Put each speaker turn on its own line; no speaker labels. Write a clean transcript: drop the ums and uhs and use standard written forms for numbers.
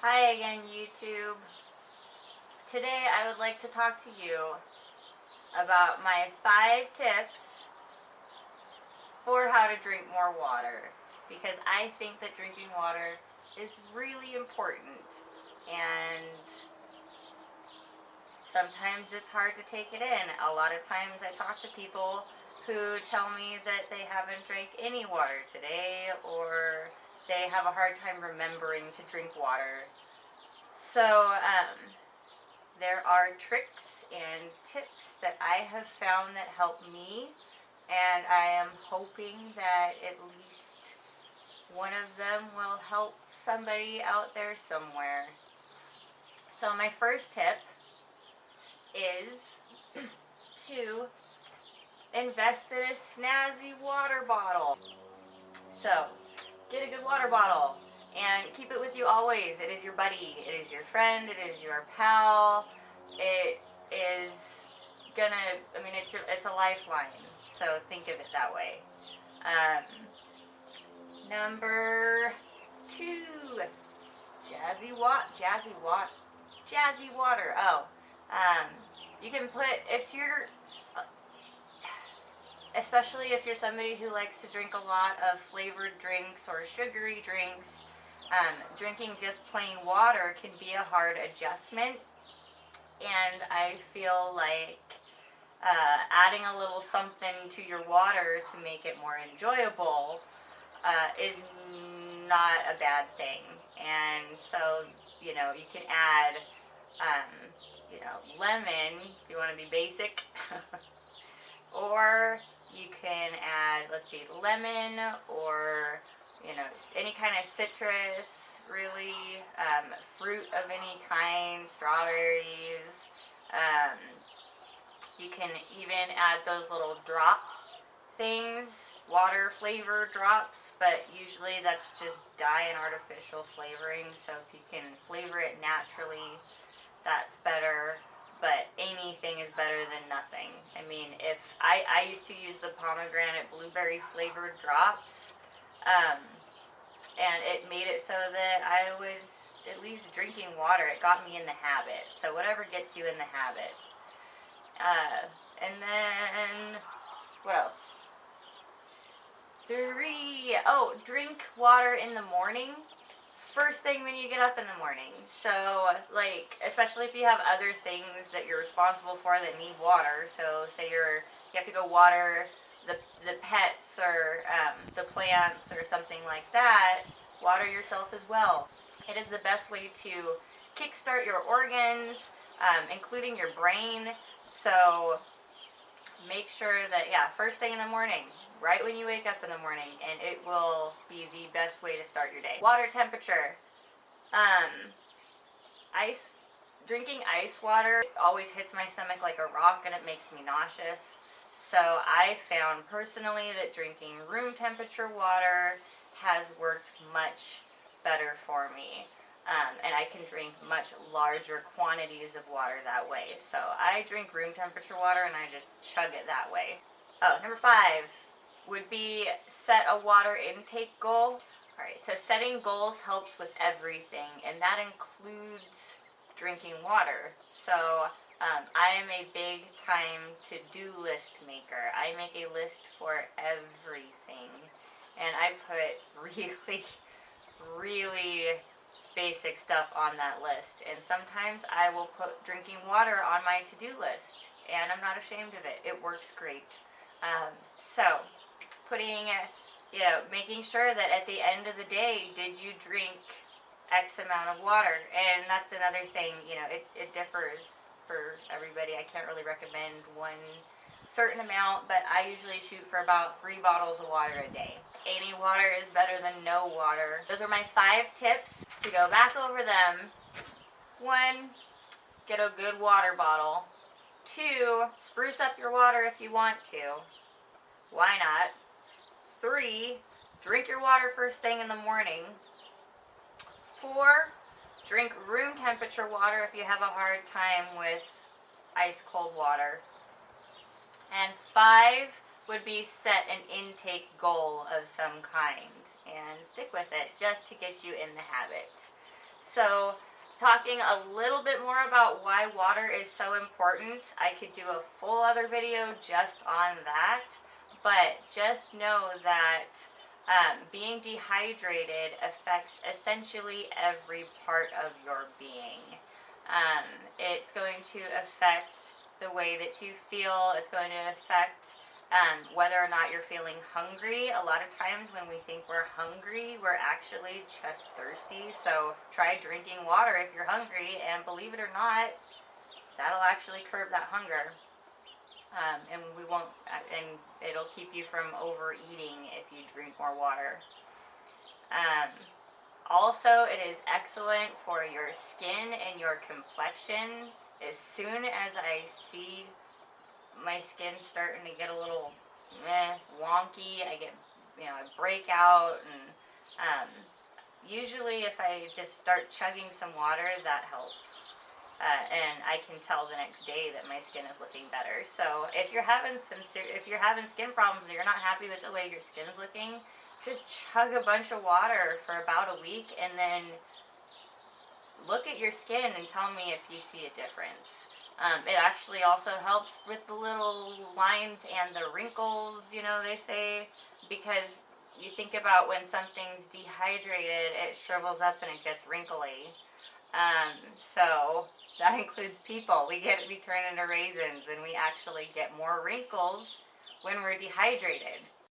Hi again, YouTube. Today I would like to talk to you about my 5 tips for how to drink more water, because I think that drinking water is really important, and sometimes it's hard to take it in. A lot of times I talk to people who tell me that they haven't drank any water today, or they have a hard time remembering to drink water. So, there are tricks and tips that I have found that help me, and I am hoping that at least one of them will help somebody out there somewhere. So my first tip is to invest in a snazzy water bottle. So, get a good water bottle and keep it with you always. It is your buddy, it is your friend, it is your pal. It is it's a lifeline. So think of it that way. Number 2, jazzy water. You can put, especially if you're somebody who likes to drink a lot of flavored drinks or sugary drinks, drinking just plain water can be a hard adjustment, and I feel like adding a little something to your water to make it more enjoyable is not a bad thing. And so, you can add, lemon if you want to be basic. Or you can add, lemon, or, any kind of citrus, really, fruit of any kind, strawberries. You can even add those little drop things, water flavor drops, but usually that's just dye and artificial flavoring, so if you can flavor it naturally, that's better. But anything is better than nothing. I mean, if I used to use the pomegranate blueberry flavored drops, and it made it so that I was at least drinking water. It got me in the habit. So whatever gets you in the habit. And then, what else? 3, drink water in the morning. First thing when you get up in the morning. So, especially if you have other things that you're responsible for that need water. So, say you have to go water the pets or the plants or something like that. Water yourself as well. It is the best way to kickstart your organs, including your brain. So, make sure that, first thing in the morning, right when you wake up in the morning, and it will be the best way to start your day. Water temperature. Drinking ice water always hits my stomach like a rock, and it makes me nauseous. So I found personally that drinking room temperature water has worked much better for me. And I can drink much larger quantities of water that way. So I drink room temperature water and I just chug it that way. Number 5 would be set a water intake goal. Alright, so setting goals helps with everything, and that includes drinking water. So I am a big time to-do list maker. I make a list for everything, and I put really basic stuff on that list, and sometimes I will put drinking water on my to-do list, and I'm not ashamed of it. It works great. So putting, making sure that at the end of the day, did you drink X amount of water? And that's another thing, it differs for everybody. I can't really recommend one certain amount, but I usually shoot for about 3 bottles of water a day. Any water is better than no water. Those are my 5 tips. To go back over them: 1, get a good water bottle. 2, spruce up your water if you want to. Why not? 3, drink your water first thing in the morning. 4, drink room temperature water if you have a hard time with ice cold water. And 5 would be set an intake goal of some kind and stick with it just to get you in the habit. So, talking a little bit more about why water is so important, I could do a full other video just on that, but just know that being dehydrated affects essentially every part of your being. It's going to affect the way that you feel. It's going to affect whether or not you're feeling hungry. A lot of times when we think we're hungry, we're actually just thirsty. So try drinking water if you're hungry, and believe it or not, that'll actually curb that hunger. And it'll keep you from overeating if you drink more water. Also, it is excellent for your skin and your complexion. As soon as I see my skin starting to get a little wonky, I get, I break out, and usually if I just start chugging some water, that helps. And I can tell the next day that my skin is looking better. So if you're having skin problems and you're not happy with the way your skin is looking, just chug a bunch of water for about a week, and then look at your skin and tell me if you see a difference. It actually also helps with the little lines and the wrinkles, they say, because you think about when something's dehydrated, it shrivels up and it gets wrinkly. So that includes people. We turn into raisins, and we actually get more wrinkles when we're dehydrated.